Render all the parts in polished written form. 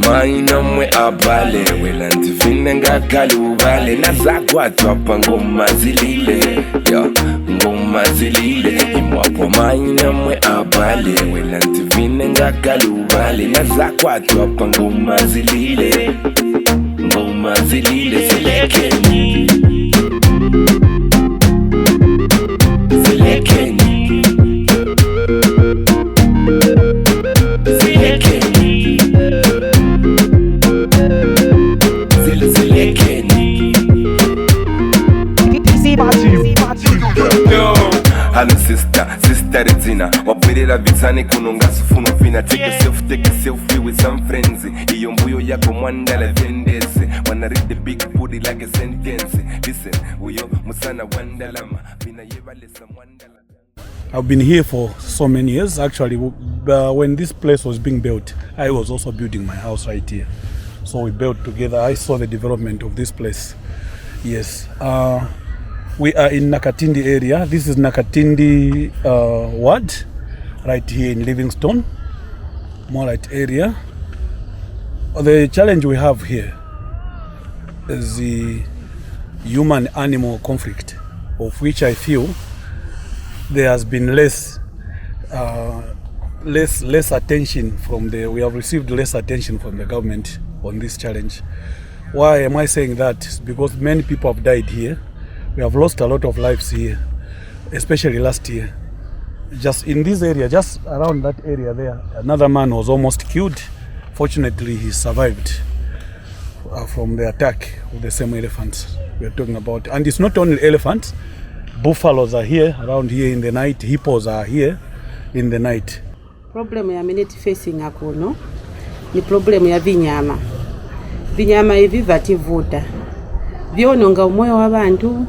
maina mwe abale wela ntifine ngakalubale nazakwatwa pa ngoma zilile yo ngoma zilile imwapo maina mwe abale wela ntifine ngakalubale nazakwatwa pa ngoma zilile zilekeni Hello sister Regina. Wapelera vitani kunonga sufunu vina. Take a selfie with some friends. Iyo mbuyo yako mwandala vendese. Wanna read the big booty like a sentence. Listen, uyo musana wandalama. Vina yevale sa mwandala. I've been here for so many years. Actually, when this place was being built, I was also building my house right here. So we built together. I saw the development of this place. Yes. We are in Nakatindi area. This is Nakatindi ward, right here in Livingstone, Morat area. The challenge we have here is the human-animal conflict, of which I feel there has been less attention from we have received less attention from the government on this challenge. Why am I saying that? Because many people have died here. We have lost a lot of lives here, especially last year. Just in this area, just around that area there, another man was almost killed. Fortunately, he survived from the attack of the same elephants we are talking about. And it's not only elephants, buffaloes are here, around here in the night, hippos are here in the night. Problem ya minute facing akono ni problem ya vinyama. Vinyama hivi vativuta. Vyononga umoyo w'abantu.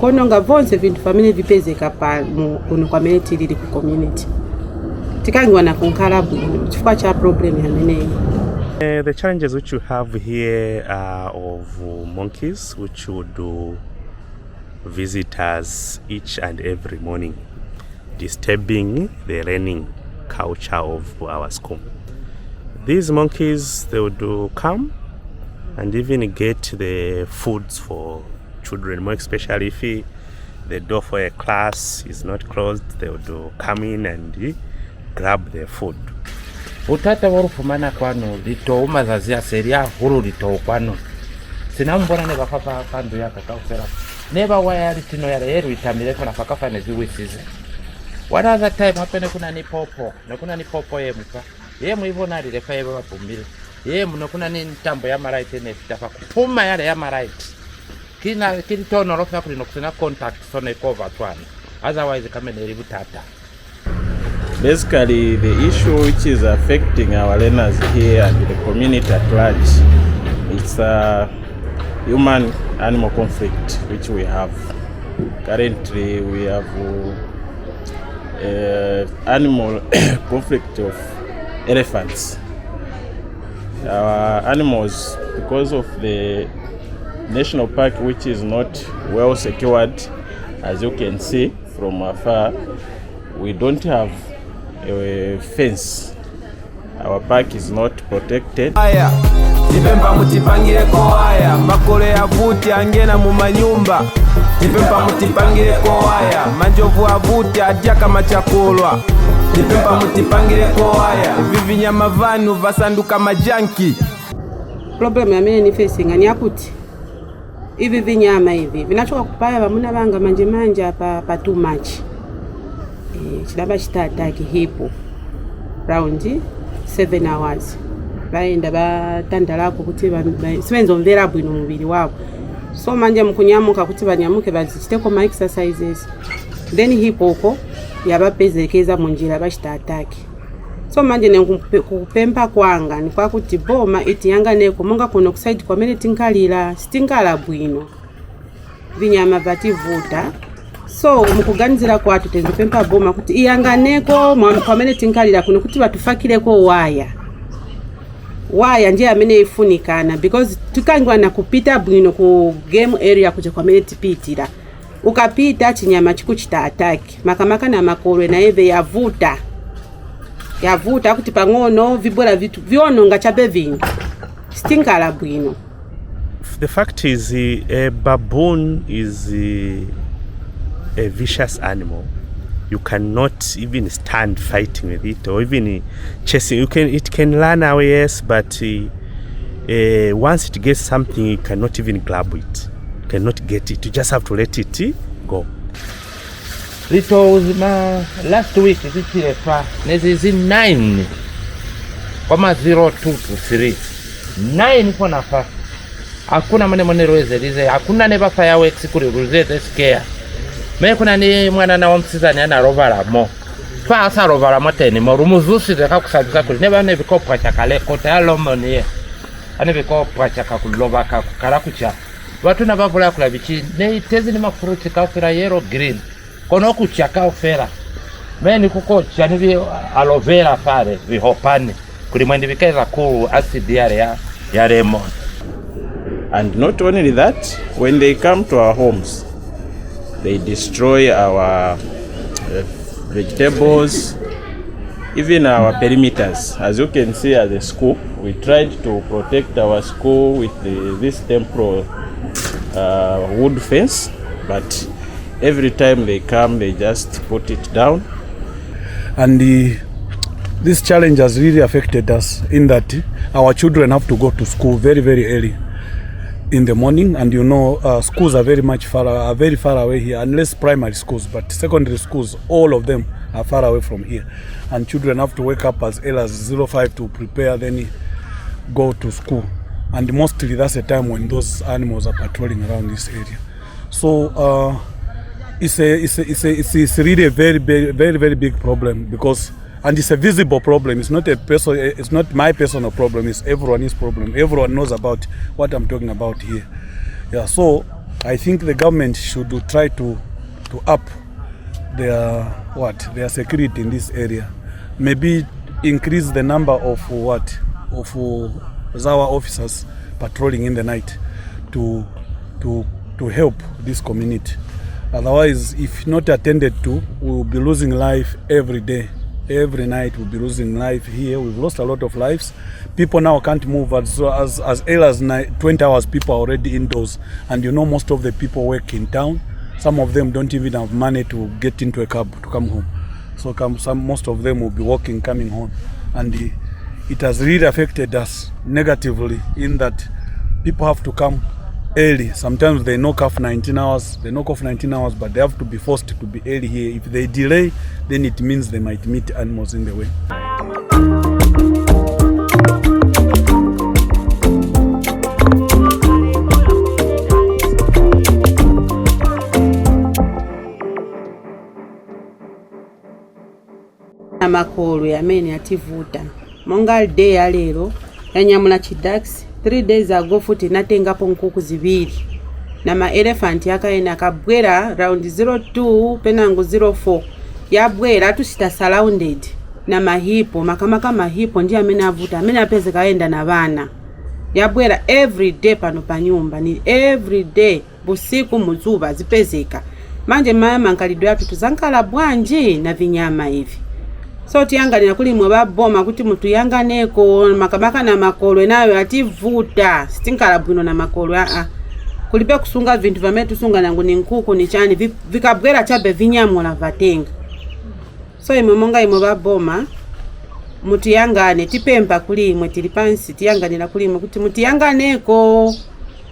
Kononga vonse vintu family vipezeka pa kuno community lili ku community. Tikangwa na kunkala bwino chifukwa cha problem ya menene. The challenges which you have here are of monkeys which would visit us each and every morning, disturbing the learning culture of our school. These monkeys, they would come and even get the foods for children, more especially if the door for a class is not closed, they would come in and grab their food. Utata warufumana kwano lito umazazia seria huru lito kwano sinambona ne bafapa kandu ya kakafera neba waya litino ya leru itamile kona fakafa ne ziwisize. What other time hapene kuna ni popo ye muka ye muivona lilefa ye bapumbile ye muno kuna ni ntambo ya maraiti ne fitafa kupuma yale ya maraiti kina kilitono rofa kulino kusina contact sone cover twana otherwise kama ne libutata. Basically, the issue which is affecting our learners here and the community at large, it's a human-animal conflict which we have. Currently, we have animal conflict of elephants. Our animals, because of the national park which is not well secured, as you can see from afar, we don't have a fence. Our park is not protected. Tipempa mutipangire ko haya makole avuti angena mu manyumba. Tipempa mutipangire ko haya manjovu avuti adya kama chakulwa. Tipempa mutipangire ko haya vivinyama vanu vasanduka majanki. Problem ya mimi ni facing ani akuti hivi vinyama hivi vinachoka kupaya bamuna banga manje pa too much. Chidaba chitataki hipo round 7 hours baenda batandalako kuti sibenzo mvera bwino mubiri wabo so manje mkunyamuka kuti banyamuke baziteko ma exercises then hipo ko yabapezekeza munjira bachitataki so manje nekupempa kwanga ni kwa kuti boma iti yanga neko monga kuno kuside community nkalira stingala bwino vinyama bativuta. So mukuganizira kwatu tenzipempa boma kuti iyanganeko community nkalira kuno kuti batufakireko waya nje amene ifunikana because tukangwa na kupita bwino ku game area kuja community pitira ukapita chinyama chikuchita attack makamaka na makolwe na eve yavuta kuti pangono vibora vitu viononga chabe vingi Stinkala bwino. The fact is, a baboon is a vicious animal. You cannot even stand fighting with it or even chasing. It can run away, yes, but once it gets something, you cannot even grab it. You cannot get it. You just have to let it go. It was last week, this is 9,0223. 9 kwa nafa. Hakuna mane rweze hakuna neba fireworks kuri ruzete scare. Me kuna ni mwana na wamsizani ana rovala mo. Fa asa rovala moteni mo rumuzusi zeka kusabisa kuri neba ne bikopwa chakale kota ya lomoni. Ane bikopwa chakakuloba kakara kucha. Watu na bavula kula bichi ne tezi ni mafuruti kafira yellow green. Kono kuchaka ofera. Me ni kuko chani vi aloe vera fare vi hopani. Kuri mwendi bikeza kuru acid ya lemon. And not only that, when they come to our homes, they destroy our vegetables, even our perimeters. As you can see at the school, we tried to protect our school with this temporary wood fence, but every time they come, they just put it down. And this challenge has really affected us in that our children have to go to school very, very early in the morning, and schools are very far away here, unless primary schools, but secondary schools, all of them are far away from here, and children have to wake up as early as 05 to prepare, then go to school, and mostly that's the time when those animals are patrolling around this area. So it's really a very, very big problem, because and it's a visible problem. It's not it's not my personal problem. It's everyone's problem. Everyone knows about what I'm talking about here. Yeah. So I think the government should try to up their security in this area. Maybe increase the number of Zawa officers patrolling in the night to help this community. Otherwise, if not attended to, we will be losing life every day. Every night we'll be losing life here. We've lost a lot of lives. People now can't move as early as 20 hours. People are already indoors, and most of the people work in town. Some of them don't even have money to get into a cab to come home. So most of them will be walking, coming home, and it has really affected us negatively in that people have to come early. Sometimes they knock off 19 hours, but they have to be forced to be early here. If they delay, then it means they might meet animals in the way. Amakolo yamene ativuta. Monga day ya lero yanyamula chidax. 3 days ago futi natengapo nkuku zibiri. Na ma elephant yakaena kabwera round 02 penango 04. Yabwera tusita surrounded na mahipo makamaka mahipo ndiye amene avuta amene apeze kaenda na bana. Yabwera every day pano pa nyumba ni every day busiku muzuba zipezeka. Manje mama nkalidwe yatu tuzankala bwanji na vinyama hivi. So tiyangalira kuli mwe baboma kuti mutu yanganeko makamaka na makolo nayo ativuta stinkala bwino na makolo kulibe kusunga vintu vamene tusunga nangu ni nkuku ni chani vikabwera chabe vinyamula vatenga. So imwe monga imwe baboma mutu yangane tipempa kuli imwe tilipansi tiyanganira kuli imwe kuti mutu yanganeko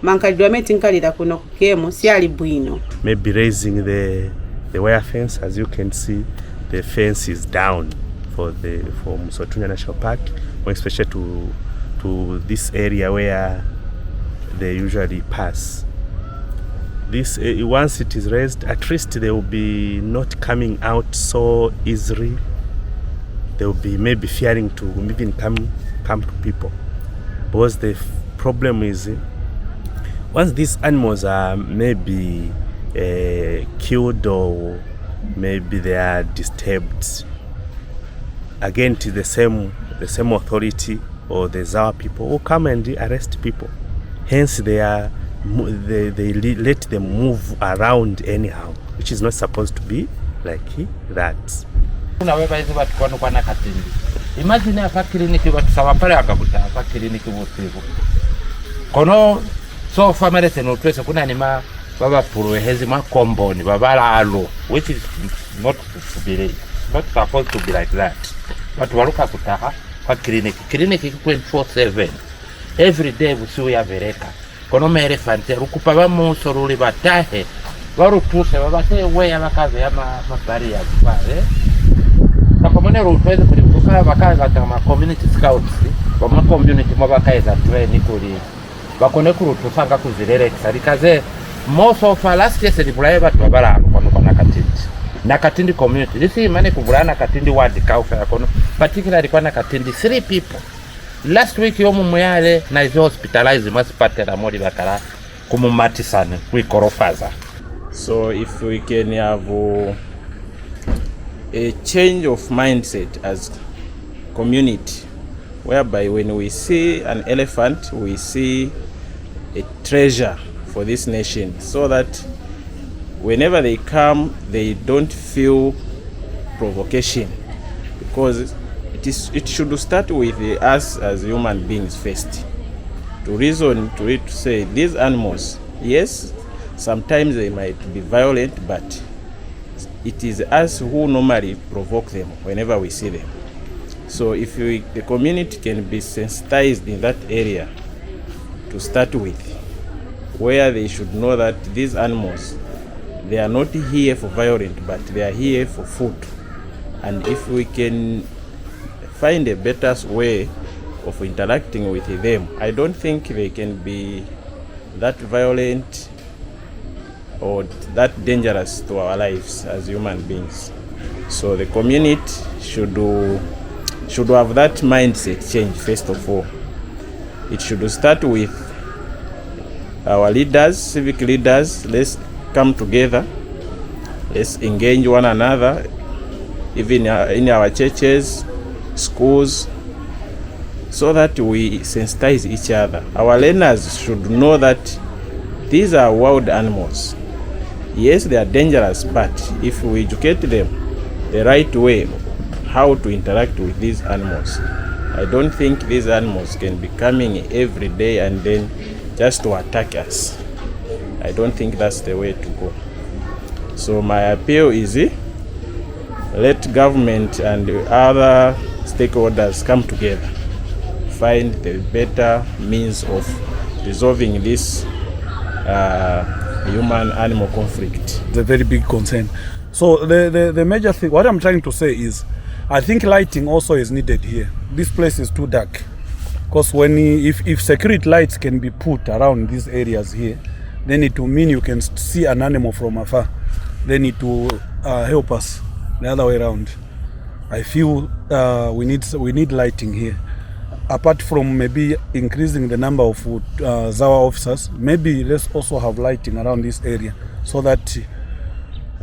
mankalidwa meti nkalira kuno kukemo siali bwino. Maybe raising the wire fence. As you can see, the fence is down for Mosi-oa-Tunya National Park, especially to this area where they usually pass. This once it is raised, at least they will be not coming out so easily. They will be maybe fearing to even come to people, because the problem is once these animals are maybe killed or maybe they are disturbed, again it is the same authority or the Zawa people who come and arrest people. Hence they let them move around anyhow, which is not supposed to be like that. Unaweza hizo watu kwa Nakatindi. Imagine hapa kliniki watu sawa pale akakuta hapa kliniki wote. kono so family teno twese kuna nima baba puluhezi ma komboni babalalo, which is not supposed to be like that. But waluka kutaha kwa clinic 24/7 every day busiwe ya vereka kono me elephant rukupa bamuso ruli batahe barutuse babate weya bakaze ya mabari ya kwale kapamone rutweze kuri kufa bakaze batama community scouts bama community mabakaza train kuri bakone kurutusanga kuzirere kisarikaze most of last year celebrate batu babala kono kwa Nakatindi community. This is mane kubula Nakatindi ward kaufa kono particularly kwa Nakatindi 3 people. Last week yomu muyale na is hospitalized masipatela mori bakala kumumatisane kwikorofaza. So if we can have a change of mindset as community, whereby when we see an elephant, we see a treasure for this nation, so that whenever they come, they don't feel provocation, because it should start with us as human beings first, to reason to it, to say these animals, yes, sometimes they might be violent, but it is us who normally provoke them whenever we see them. So if the community can be sensitized in that area to start with, where they should know that these animals, they are not here for violence, but they are here for food. And if we can find a better way of interacting with them, I don't think they can be that violent or that dangerous to our lives as human beings. So the community should have that mindset change first of all. It should start with our leaders, civic leaders. Let's come together, let's engage one another, even in our churches, schools, so that we sensitize each other. Our learners should know that these are wild animals. Yes, they are dangerous, but if we educate them the right way how to interact with these animals, I don't think these animals can be coming every day and then just to attack us. I don't think that's the way to go. So my appeal is let government and other stakeholders come together, find the better means of resolving this human-animal conflict. It's a very big concern. So the major thing, what I'm trying to say is, I think lighting also is needed here. This place is too dark. Because if security lights can be put around these areas here, then it will mean you can see an animal from afar. Then it will help us the other way around. I feel we need lighting here. Apart from maybe increasing the number of ZAWA officers, maybe let's also have lighting around this area, so that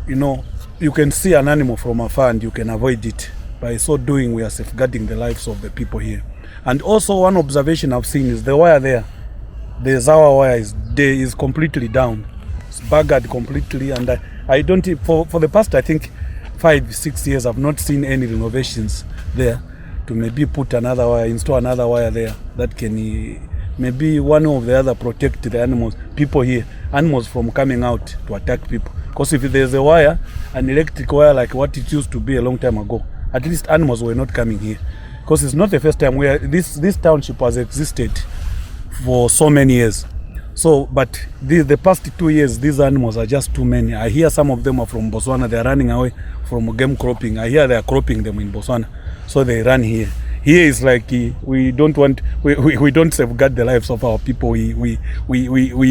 you can see an animal from afar and you can avoid it. By so doing, we are safeguarding the lives of the people here. And also, one observation I've seen is the wire there. The ZAWA wire is completely down. It's buggered completely, and I don't, for the past, I think 5-6 years, I've not seen any renovations there to maybe put another wire, install another wire there that can maybe one or the other protect the animals, people here, animals from coming out to attack people. Because if there's a wire, an electric wire like what it used to be a long time ago, at least animals were not coming here. Because it's not the first time where this township has existed for so many years. So, but the past 2 years, these animals are just too many. I hear some of them are from Botswana. They are running away from game cropping. I hear they are cropping them in Botswana, so they run here. Here is like we don't safeguard the lives of our people. We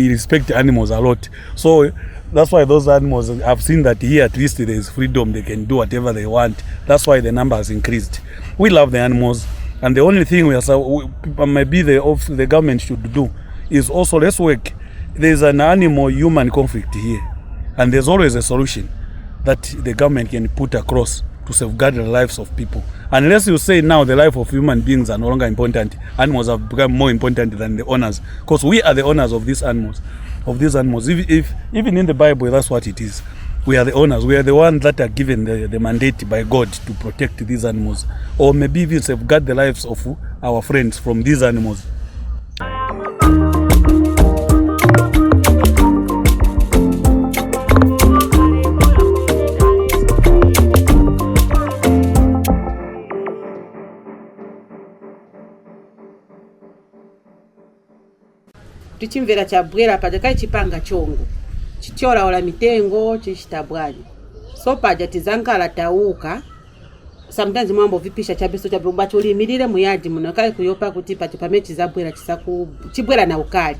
respect animals a lot. So that's why those animals, I've seen that here at least there is freedom. They can do whatever they want. That's why the number has increased. We love the animals, and the only thing maybe the government should do is also, let's work. There's an animal-human conflict here, and there's always a solution that the government can put across to safeguard the lives of people. Unless you say now the life of human beings are no longer important, animals have become more important than the owners, because we are the owners of these animals. If even in the Bible, that's what it is. We are the owners. We are the ones that are given the mandate by God to protect these animals, or maybe even safeguard the lives of our friends from these animals. tichimvera chabwera paja kai chipanga chongo chichola ola mitengo chichitabwali so paja tizankala tauka sometimes mwambo vipisha chabeso chabacho limirire muyaji muno kai kuyopa kuti pacha pamechi zabwera chisaku chibwera na ukali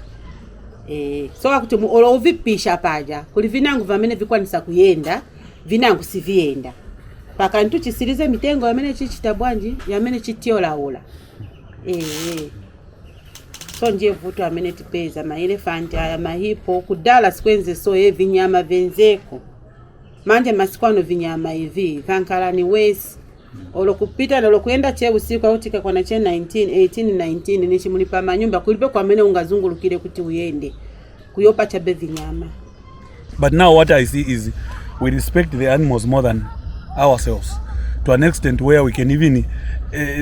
so akuti olo uvipisha paja kuli vinangu vamene vikwanisa kuyenda vinangu sivienda paka ntu chisirize mitengo yamene chichitabwanji yamene chitiola ola so ndiye vuto amene tipeza ma elephant aya mahipo kudala sikwenze so vinyama venzeko manje masikwano vinyama hivi kankala ni wesi olo kupita nalo kuenda che usiku au tika kwa na che 19 nichi mulipa manyumba kulipe kwa mene ungazungulukire kuti uyende kuyopa chabe vinyama. But now what I see is we respect the animals more than ourselves to an extent where we can even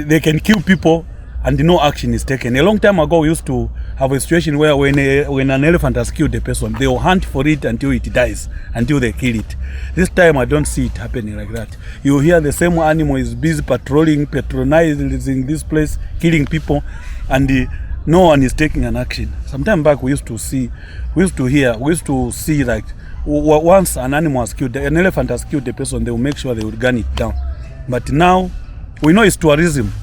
they can kill people and no action is taken. A long time ago we used to have a situation where when an elephant has killed a person, they will hunt for it until it dies, until they kill it. This time I don't see it happening like that. You hear the same animal is busy patronizing this place, killing people, and no one is taking an action. Sometime back we used to see like once an animal has killed, an elephant has killed a person, they will make sure they will gun it down. But now we know it's tourism.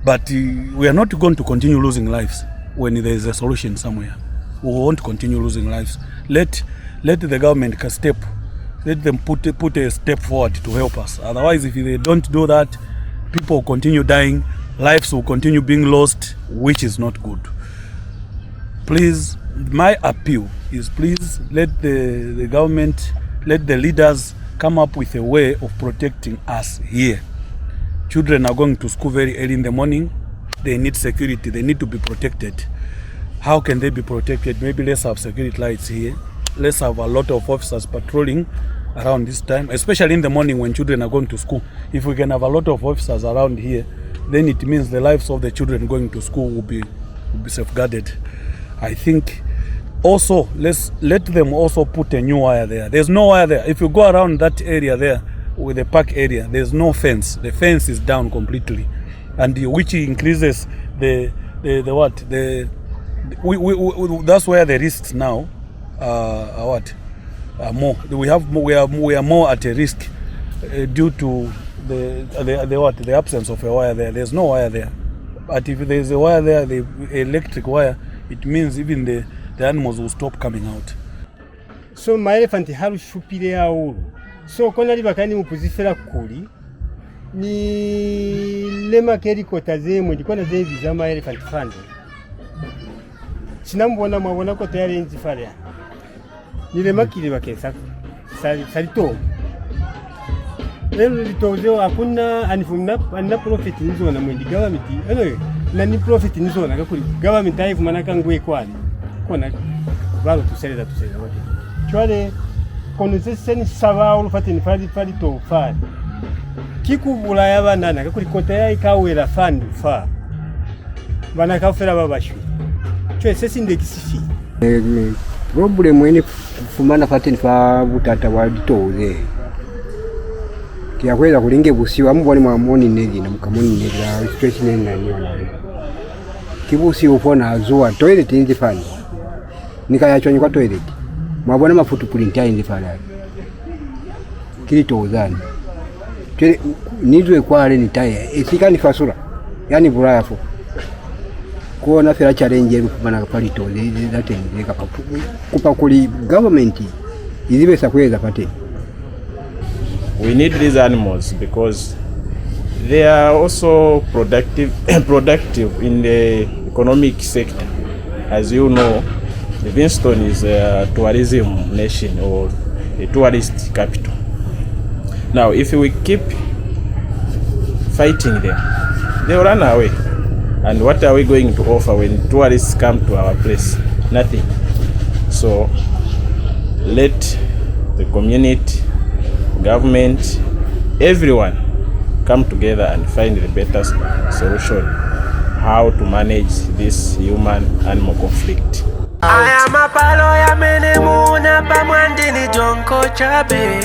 But we are not going to continue losing lives when there is a solution somewhere. We won't continue losing lives. Let the government step. Let them put a step forward to help us. Otherwise, if they don't do that, people will continue dying. Lives will continue being lost, which is not good. Please, my appeal is please let the government, let the leaders come up with a way of protecting us here. Children are going to school very early in the morning. They need security. They need to be protected. How can they be protected? Maybe let's have security lights here. Let's have a lot of officers patrolling around this time, especially in the morning when children are going to school. If we can have a lot of officers around here, then it means the lives of the children going to school will be safeguarded. I think also let them also put a new wire there. There's no wire there. If you go around that area there, with the park area, there's no fence. The fence is down completely, and which increases the that's where the risks now are more. We are more at a risk due to the absence of a wire there. There's no wire there, but if there's a wire there, the electric wire, it means even the animals will stop coming out. So my elephant haru shupire auru. So kona liba kandi mupuzifera kuli ni lema keri kota zemwe ndikona zevi zama elephant fund. Chinambona mwabona ko tayari nzifara. Ni lema kile bakesa salito. Lelo litozo akuna anifumna profit nizo na mwendi government. Na ni profit nizo na kuli government aifu manaka ngwe kwali. Kona balo tusele wote. Chwale koneseseni saba ulufatini fali to fali kikubula yabanana kakuli kota ya ikawera fandu fa bana kafera babashu chwe sesi ndekisifi problem ene fumana fatini fa butata wa bitoze kiyakweza kulinge busiwa mubone mwamoni negi na mukamoni negi la situation ene nani kibusi ufona azuwa toilet inzi fani nikayachonyi kwa toilet mwabona mafutu print ya indifala kili tozani kile nizwe kwale ni taya isikani fasura yani burayafo kuona fera challenge rufumana pali toze zatendeka kupa kuli government izibesa kweza pate. We need these animals because they are also productive in the economic sector. As you know, Livingstone is a tourism nation or a tourist capital. Now, if we keep fighting them, they will run away. And what are we going to offer when tourists come to our place? Nothing. So, let the community, government, everyone come together and find the better solution how to manage this human-animal conflict. Aya mapalo ya menemuna pamwandini jonko chabe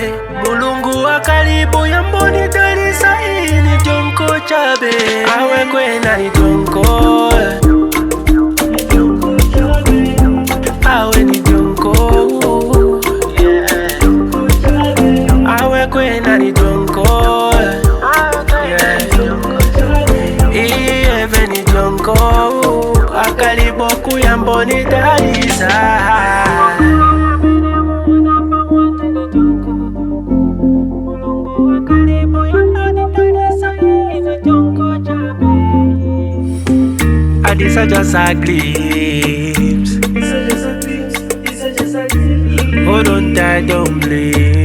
mulungu wa karibu ya mboni darisa ini jonko chabe awe kwena ni jonko mboni dalisa. These are just a glimpse. Hold on tight, don't blame.